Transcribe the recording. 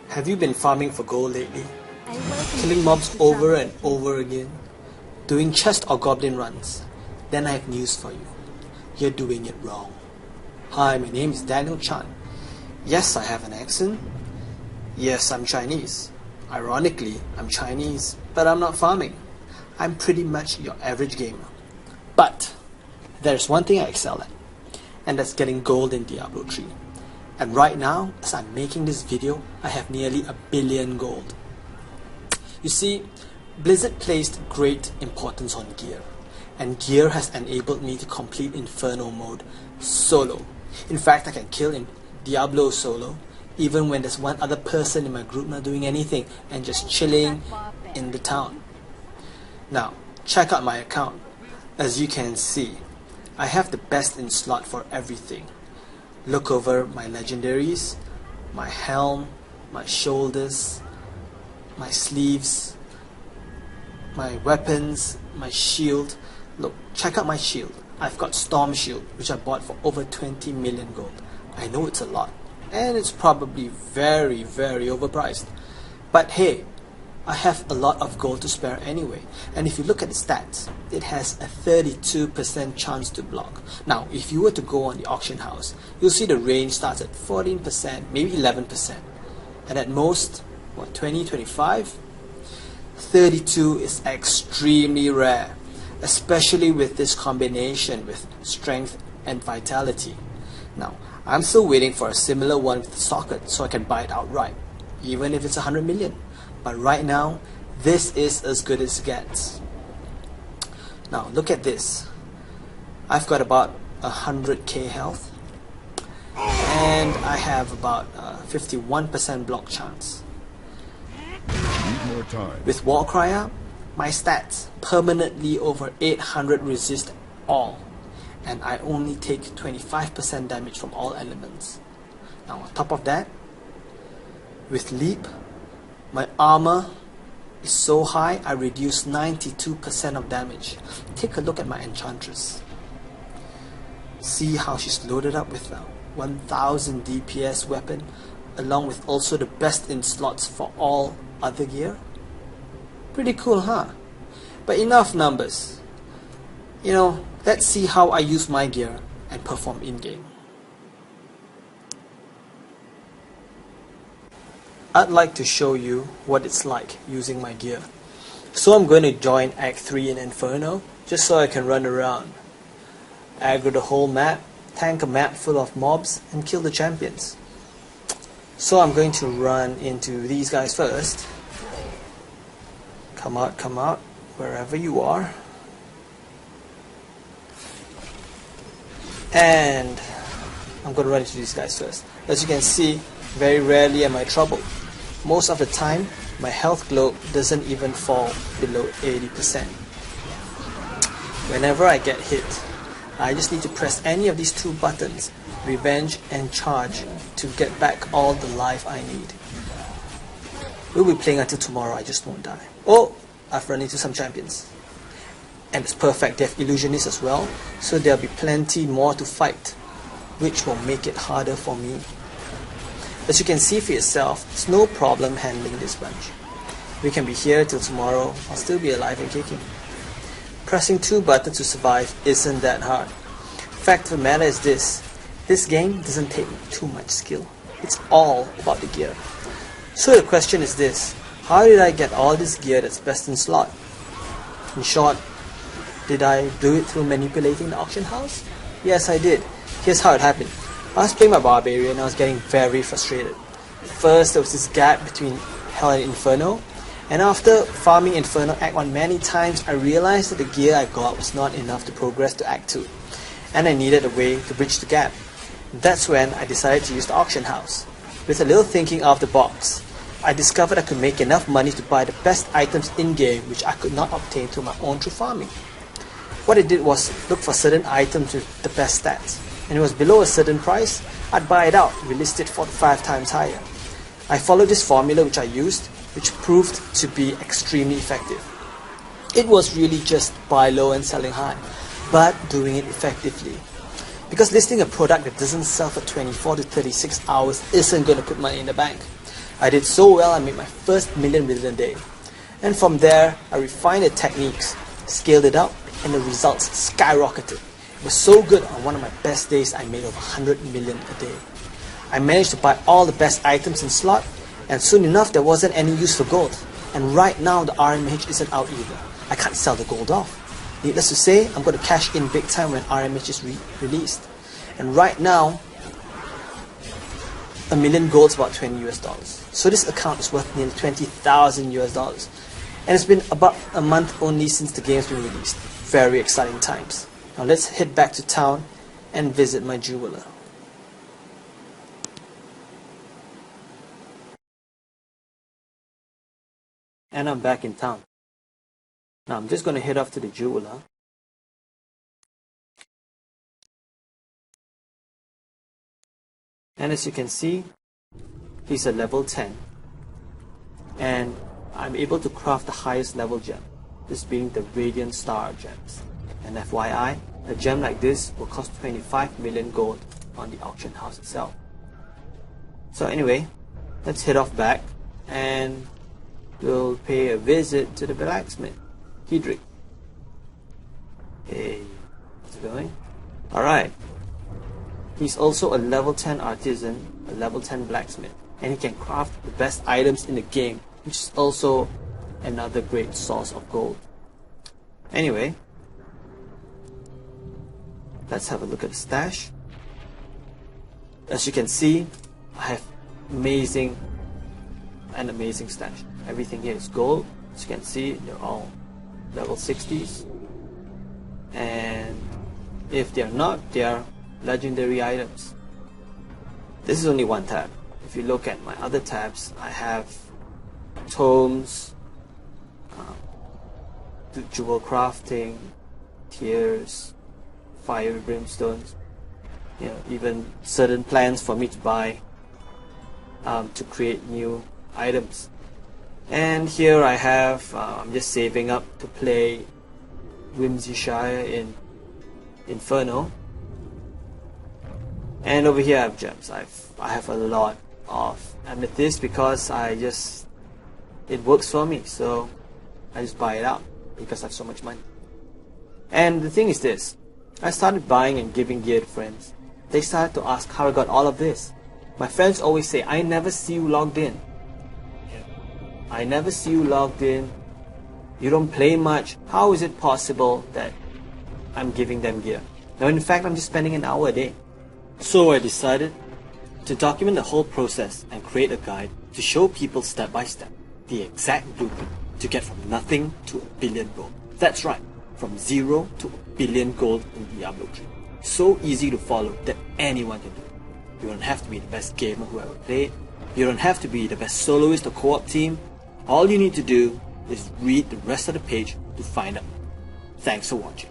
Have you been farming for gold lately? Killing mobs over and over again? Doing chest or goblin runs? Then I have news for you. You're doing it wrong. Hi, my name is Daniel Chan. Yes, I have an accent. Yes, I'm Chinese. Ironically, I'm Chinese, but I'm not farming. I'm pretty much your average gamer. But there's one thing I excel at, and that's getting gold in Diablo 3. And right now, as I'm making this video, I have nearly 1 billion gold. You see, Blizzard placed great importance on gear, and gear has enabled me to complete Inferno mode solo. In fact, I can kill in Diablo solo, even when there's one other person in my group not doing anything and just chilling in the town. Now, check out my account. As you can see, I have the best in slot for everything. Look over my legendaries, my helm, my shoulders, my sleeves, my weapons, my shield. Look, check out my shield. I've got Storm Shield, which I bought for over 20 million gold. I know it's a lot, and it's probably very, very overpriced. But hey, I have a lot of gold to spare anyway, and if you look at the stats, it has a 32% chance to block. Now, if you were to go on the auction house, you'll see the range starts at 14%, maybe 11%, and at most, what, 20, 25? 32 is extremely rare, especially with this combination with strength and vitality. Now, I'm still waiting for a similar one with the socket so I can buy it outright, even if it's 100 million. But right now, this is as good as it gets. Now look at this. I've got about 100k health, and I have about 51% block chance. With Warcry up, my stats permanently over 800 resist all, and I only take 25% damage from all elements. Now on top of that, with Leap, my armor is so high I reduce 92% of damage. Take a look at my Enchantress. See how she's loaded up with a 1000 DPS weapon, along with also the best in slots for all other gear. Pretty cool, huh? But enough numbers. Let's see how I use my gear and perform in-game. I'd like to show you what it's like using my gear. So I'm going to join Act 3 in Inferno, just so I can run around, aggro the whole map, tank a map full of mobs, and kill the champions. So I'm going to run into these guys first. Come out, wherever you are. And I'm going to run into these guys first. As you can see, very rarely am I troubled. Most of the time, my health globe doesn't even fall below 80%. Whenever I get hit, I just need to press any of these two buttons, Revenge and Charge, to get back all the life I need. We'll be playing until tomorrow, I just won't die. Oh, I've run into some champions. And it's perfect, they have illusionists as well, so there'll be plenty more to fight, which will make it harder for me. As you can see for yourself, it's no problem handling this bunch. We can be here till tomorrow, I'll still be alive and kicking. Pressing two buttons to survive isn't that hard. Fact of the matter is this game doesn't take too much skill. It's all about the gear. So the question is this: how did I get all this gear that's best in slot? In short, did I do it through manipulating the auction house? Yes, I did. Here's how it happened. I was playing my Barbarian and I was getting very frustrated. First, there was this gap between Hell and Inferno, and after farming Inferno Act 1 many times, I realized that the gear I got was not enough to progress to Act 2, and I needed a way to bridge the gap. That's when I decided to use the auction house. With a little thinking out of the box, I discovered I could make enough money to buy the best items in-game which I could not obtain through my own through farming. What I did was look for certain items with the best stats, and it was below a certain price, I'd buy it out, relist it for 5 times higher. I followed this formula which I used, which proved to be extremely effective. It was really just buy low and selling high, but doing it effectively. Because listing a product that doesn't sell for 24 to 36 hours isn't going to put money in the bank. I did so well I made my first million within a day. And from there, I refined the techniques, scaled it up, and the results skyrocketed. It was so good on one of my best days I made over 100 million a day. I managed to buy all the best items in slot, and soon enough there wasn't any use for gold. And right now the RMH isn't out either. I can't sell the gold off. Needless to say, I'm going to cash in big time when RMH is released. And right now, a million gold is about $20 US. So this account is worth nearly 20,000 US. And it's been about a month only since the game's been released. Very exciting times. Now let's head back to town and visit my jeweler. And I'm back in town. Now I'm just going to head off to the jeweler. And as you can see, he's a level 10. And I'm able to craft the highest level gem, this being the Radiant Star gems. And FYI, a gem like this will cost 25 million gold on the auction house itself. So anyway, let's head off back and we'll pay a visit to the blacksmith, Hedrick. Hey, how's it going? Alright. He's also a level 10 artisan, a level 10 blacksmith, and he can craft the best items in the game, which is also another great source of gold. Anyway, let's have a look at the stash. As you can see, I have an amazing stash. Everything here is gold. As you can see, they're all level 60s. And if they're not, they are legendary items. This is only one tab. If you look at my other tabs, I have tomes, jewel crafting, tears, fire brimstones, even certain plans for me to buy to create new items. And here I have, I'm just saving up to play Whimsyshire in Inferno. And over here I have gems. I have a lot of amethyst because it works for me, so I just buy it out because I have so much money. And the thing is this, I started buying and giving gear to friends. They started to ask how I got all of this. My friends always say, I never see you logged in. I never see you logged in. You don't play much. How is it possible that I'm giving them gear? Now in fact, I'm just spending an hour a day. So I decided to document the whole process and create a guide to show people step by step the exact blueprint to get from nothing to a billion gold. That's right, from 0 to a billion gold in Diablo 3. So easy to follow that anyone can do it. You don't have to be the best gamer who ever played. You don't have to be the best soloist or co-op team. All you need to do is read the rest of the page to find out. Thanks for watching.